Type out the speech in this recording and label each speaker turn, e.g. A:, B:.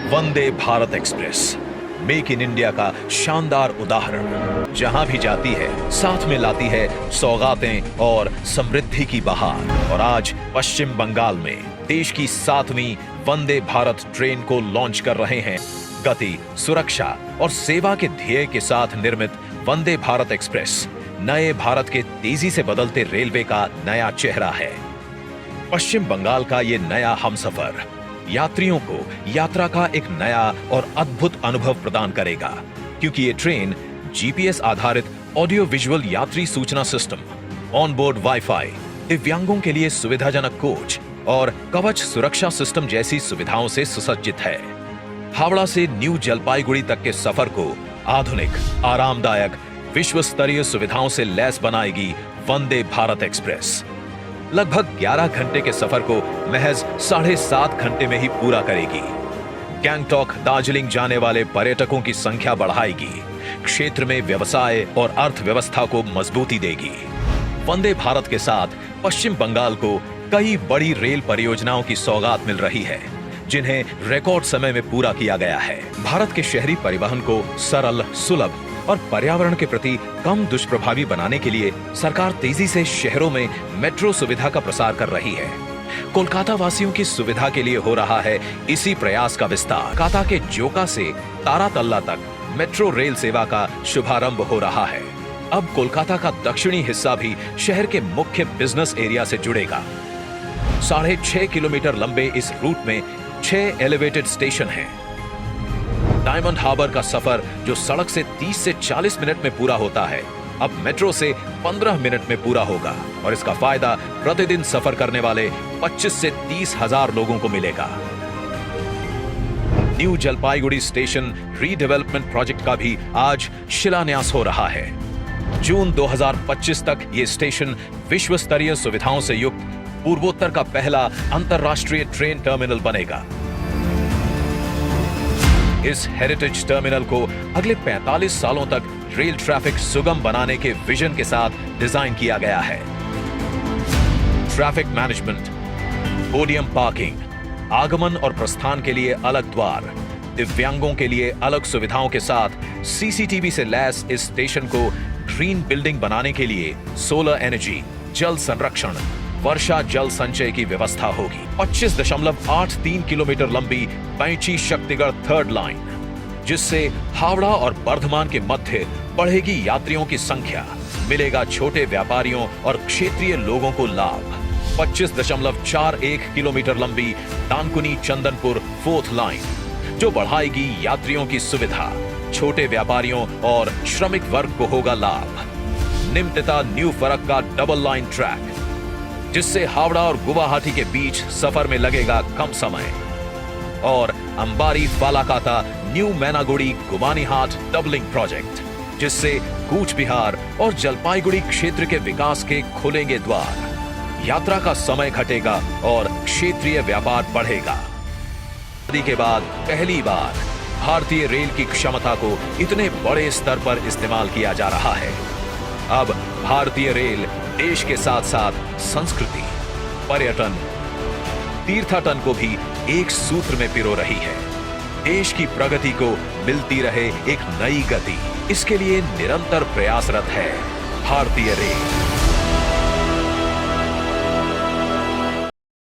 A: Vande Bharat express make in India का शानदार उदाहरण जहां भी जाती है साथ में लाती है सौगातें और समृद्धि की बहार। और आज पश्चिम बंगाल में देश की 7वीं वंदे भारत ट्रेन को लॉन्च कर रहे हैं। गति, सुरक्षा और सेवा के ध्येय के साथ निर्मित वंदे भारत एक्सप्रेस नए भारत के तेजी से बदलते रेलवे का नया चेहरा है। पश्चिम बंगाल का ये नया हमसफर यात्रियों को यात्रा का एक नया और अद्भुत अनुभव प्रदान करेगा, क्योंकि ये ट्रेन जीपीएस आधारित ऑडियो विजुअल यात्री सूचना सिस्टम, ऑनबोर्ड वाईफाई, दिव्यांगों के लिए सुविधाजनक कोच और कवच सुरक्षा सिस्टम जैसी सुविधाओं से सुसज्जित है। हावड़ा से न्यू जलपाईगुड़ी तक के सफर को आधुनिक, आरामदायक, विश्व स्तरीय सुविधाओं से लैस बनाएगी वंदे भारत एक्सप्रेस। लगभग 11 घंटे के सफर को महज 7.5 घंटे में ही पूरा करेगी। गैंगटॉक, दार्जिलिंग जाने वाले पर्यटकों की संख्या बढ़ाएगी, क्षेत्र में व्यवसाय और अर्थव्यवस्था को मजबूती देगी। वंदे भारत के साथ पश्चिम बंगाल को कई बड़ी रेल परियोजनाओं की सौगात मिल रही है, जिन्हें रिकॉर्ड समय में पूरा किया गया है। भारत के शहरी परिवहन को सरल, सुलभ और पर्यावरण के प्रति कम दुष्प्रभावी बनाने के लिए सरकार तेजी से शहरों में मेट्रो सुविधा का प्रसार कर रही है। कोलकाता वासियों की सुविधा के लिए हो रहा है इसी प्रयास का विस्तार। कोलकाता के जोका से तारातल्ला तक मेट्रो रेल सेवा का शुभारंभ हो रहा है। अब कोलकाता का दक्षिणी हिस्सा भी शहर के मुख्य बिजनेस एरिया से जुड़ेगा। 6.5 किलोमीटर लंबे इस रूट में 6 एलिवेटेड स्टेशन हैं। डायमंड हार्बर का सफर जो सड़क से 30 से 40 मिनट में पूरा होता है, अब मेट्रो से 15 मिनट में पूरा होगा और इसका फायदा प्रतिदिन सफर करने वाले 25 से 30 हजार लोगों को मिलेगा। New Jalpaiguri station redevelopment project का भी आज शिलान्यास हो रहा है। जून 2025 तक ये स्टेशन विश्व स्तरीय सुविधाओं से युक्त पूर्वोत्तर का पहला अंतरराष्ट्रीय ट्रेन टर्मिनल बनेगा। इस हेरिटेज टर्मिनल को अगले 45 सालों तक रेल ट्रैफिक सुगम बनाने के विजन के साथ डिजाइन किया गया है। ट्रैफिक मैनेजमेंट, पोडियम पार्किंग, आगमन और प्रस्थान के लिए अलग द्वार, दिव्यांगों के लिए अलग सुविधाओं के साथ सीसीटीवी से लैस इस स्टेशन को ग्रीन बिल्डिंग बनाने के लिए सोलर एनर्जी, जल संरक्षण, वर्षा जल संचय की व्यवस्था होगी। 25.83 किलोमीटर लंबी पैंची शक्तिगढ़ थर्ड लाइन, जिससे हावड़ा और बर्धमान के मध्य बढ़ेगी यात्रियों की संख्या, मिलेगा छोटे व्यापारियों और क्षेत्रीय लोगों को लाभ। 25.41 किलोमीटर लंबी डानकुनी चंदनपुर फोर्थ लाइन, जो बढ़ाएगी यात्रियों की सुविधा, छोटे व्यापारियों और श्रमिक वर्ग को होगा लाभ। Nimtita new Farakka double line track, जिससे हावड़ा और गुवाहाटी के बीच सफर में लगेगा कम समय। और अंबारी फालाकाता न्यू मैनागुड़ी गुमानीहाट डबलिंग प्रोजेक्ट, जिससे कूच बिहार और जलपाईगुड़ी क्षेत्र के विकास के खुलेंगे द्वार। यात्रा का समय घटेगा और क्षेत्रीय व्यापार बढ़ेगा। आजादी के बाद पहली बार भारतीय रेल की क्षमता को इतने बड़े स्तर पर इस्तेमाल किया जा रहा है। अब भारतीय रेल देश के साथ साथ संस्कृति, पर्यटन, तीर्थाटन को भी एक सूत्र में पिरो रही है। देश की प्रगति को मिलती रहे एक नई गति, इसके लिए निरंतर प्रयासरत है भारतीय रेल।